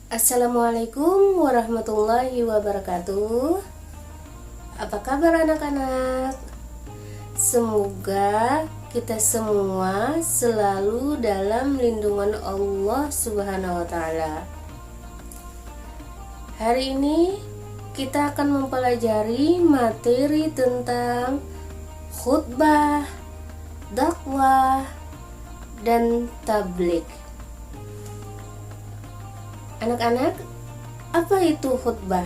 Assalamualaikum warahmatullahi wabarakatuh. Apa kabar anak-anak? Semoga kita semua selalu dalam lindungan Allah Subhanahu wa taala. Hari ini kita akan mempelajari materi tentang khutbah, dakwah, dan tabligh. Anak-anak, apa itu khutbah?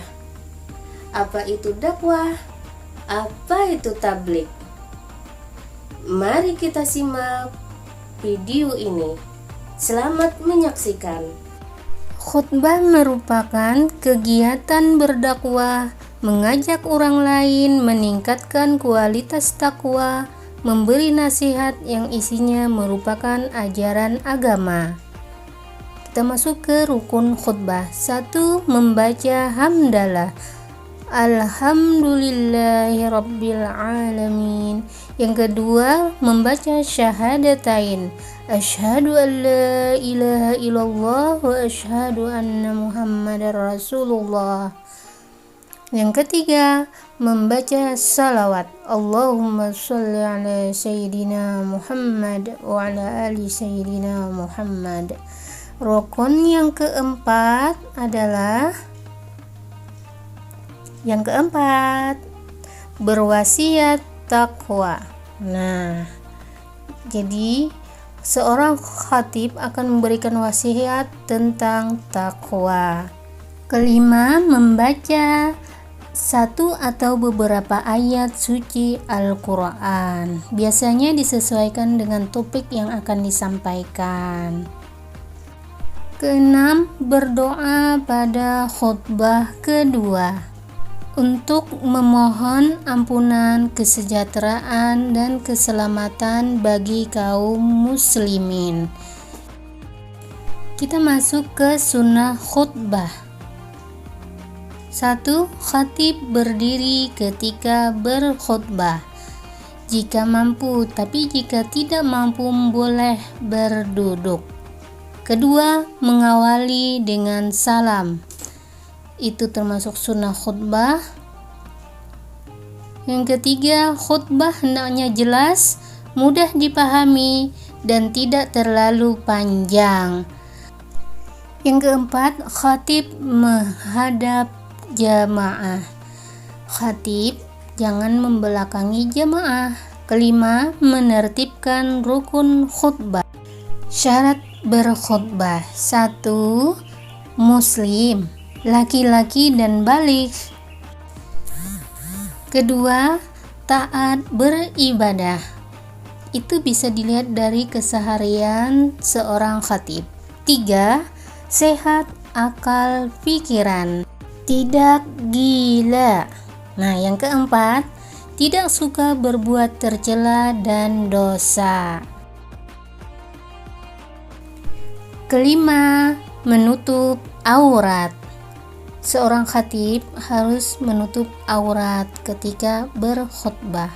Apa itu dakwah? Apa itu tabligh? Mari kita simak video ini. Selamat menyaksikan. Khutbah merupakan kegiatan berdakwah, mengajak orang lain meningkatkan kualitas takwa, memberi nasihat yang isinya merupakan ajaran agama. Kita masuk ke rukun khutbah. 1. Membaca hamdalah. Alhamdulillahirabbil alamin. Yang kedua, membaca syahadatain. Asyhadu an la ilaha illallah wa asyhadu anna muhammadar rasulullah. Yang ketiga, membaca salawat. Allahumma sholli ala sayyidina Muhammad wa ala ali sayyidina Muhammad. Rukun yang keempat adalah berwasiat takwa. Nah, jadi seorang khatib akan memberikan wasiat tentang takwa. Kelima, membaca satu atau beberapa ayat suci Al-Quran. Biasanya disesuaikan dengan topik yang akan disampaikan. Keenam, berdoa pada khutbah kedua untuk memohon ampunan, kesejahteraan, dan keselamatan bagi kaum muslimin. Kita masuk ke sunnah khutbah. 1. Khatib berdiri ketika berkhutbah jika mampu, tapi jika tidak mampu boleh berduduk. Kedua, mengawali dengan salam. Itu termasuk sunnah khutbah. Yang ketiga, khutbah hendaknya jelas, mudah dipahami, dan tidak terlalu panjang. Yang keempat, khatib menghadap jamaah. Khatib jangan membelakangi jamaah. Kelima, menertibkan rukun khutbah. Syarat berkhutbah. 1. Muslim, laki-laki dan baligh. Kedua, taat beribadah. Itu bisa dilihat dari keseharian seorang khatib. 3. Sehat akal pikiran, tidak gila. Nah, yang keempat, tidak suka berbuat tercela dan dosa. Kelima, menutup aurat. Seorang khatib harus menutup aurat ketika berkhutbah.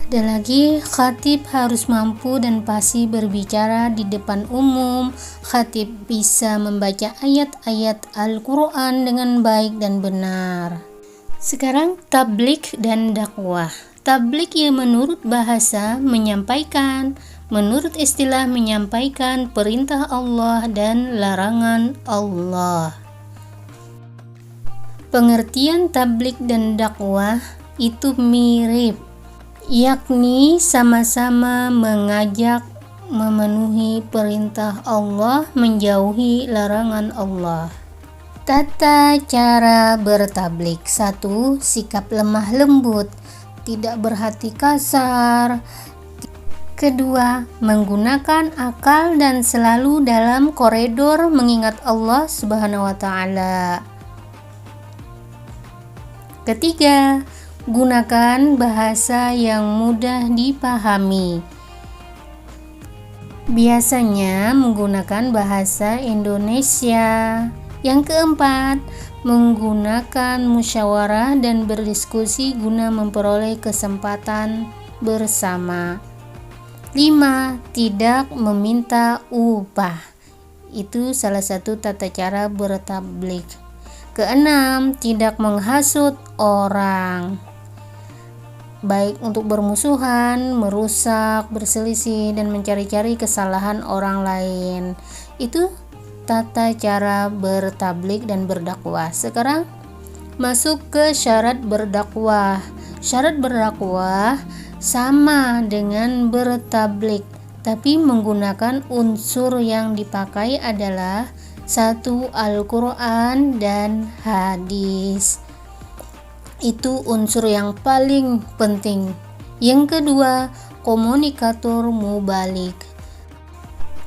Ada lagi, khatib harus mampu dan fasih berbicara di depan umum. Khatib bisa membaca ayat-ayat Al-Quran dengan baik dan benar. Sekarang tabligh dan dakwah. Tabligh yang menurut bahasa menyampaikan, menurut istilah menyampaikan perintah Allah dan larangan Allah. Pengertian tabligh dan dakwah itu mirip, yakni sama-sama mengajak memenuhi perintah Allah, menjauhi larangan Allah. Tata cara bertabligh. 1. Sikap lemah lembut, tidak berhati kasar. Kedua, menggunakan akal dan selalu dalam koridor mengingat Allah Subhanahu wa taala. Ketiga, gunakan bahasa yang mudah dipahami. Biasanya menggunakan bahasa Indonesia. Yang keempat, menggunakan musyawarah dan berdiskusi guna memperoleh kesempatan bersama. 5. Tidak meminta upah. Itu salah satu tata cara bertablik. Keenam, tidak menghasut orang, baik untuk bermusuhan, merusak, berselisih, dan mencari-cari kesalahan orang lain. Itu tata cara bertablik dan berdakwah. Sekarang masuk ke syarat berdakwah. Syarat berdakwah sama dengan bertablik, tapi menggunakan unsur yang dipakai adalah satu, Al-Quran dan hadis. Itu unsur yang paling penting. Yang kedua, komunikator mubalik.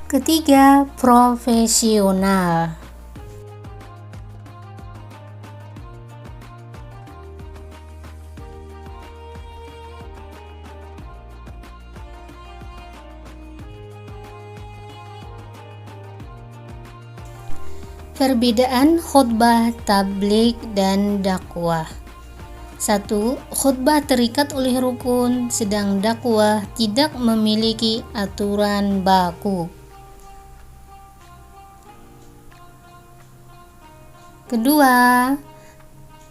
Ketiga, profesional. Perbedaan khutbah, tablik, dan dakwah. 1. Khutbah terikat oleh rukun, sedang dakwah tidak memiliki aturan baku. Kedua,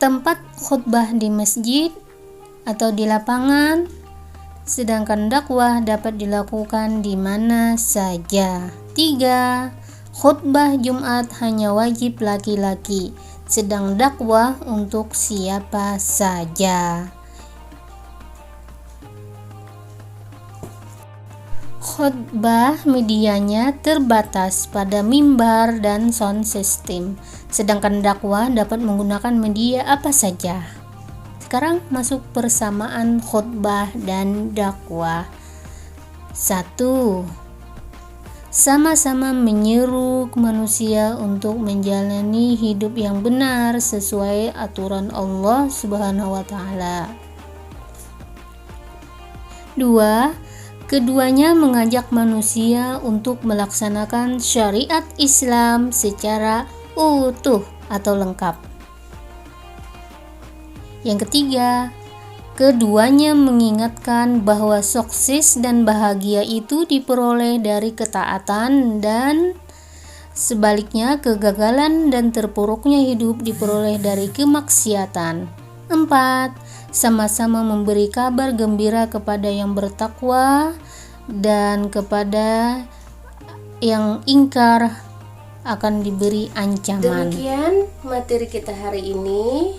tempat khutbah di masjid atau di lapangan, sedangkan dakwah dapat dilakukan di mana saja. 3. Khutbah Jumat hanya wajib laki-laki, sedang dakwah untuk siapa saja. Khutbah medianya terbatas pada mimbar dan sound system, sedangkan dakwah dapat menggunakan media apa saja. Sekarang masuk persamaan khutbah dan dakwah. 1. Sama-sama menyeru manusia untuk menjalani hidup yang benar sesuai aturan Allah Subhanahu wa taala. 2. Keduanya mengajak manusia untuk melaksanakan syariat Islam secara utuh atau lengkap. Yang ketiga, keduanya mengingatkan bahwa sukses dan bahagia itu diperoleh dari ketaatan dan sebaliknya kegagalan dan terpuruknya hidup diperoleh dari kemaksiatan. 4. Sama-sama memberi kabar gembira kepada yang bertakwa dan kepada yang ingkar akan diberi ancaman. Demikian materi kita hari ini.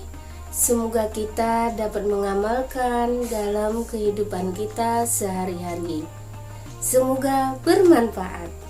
Semoga kita dapat mengamalkan dalam kehidupan kita sehari-hari. Semoga bermanfaat.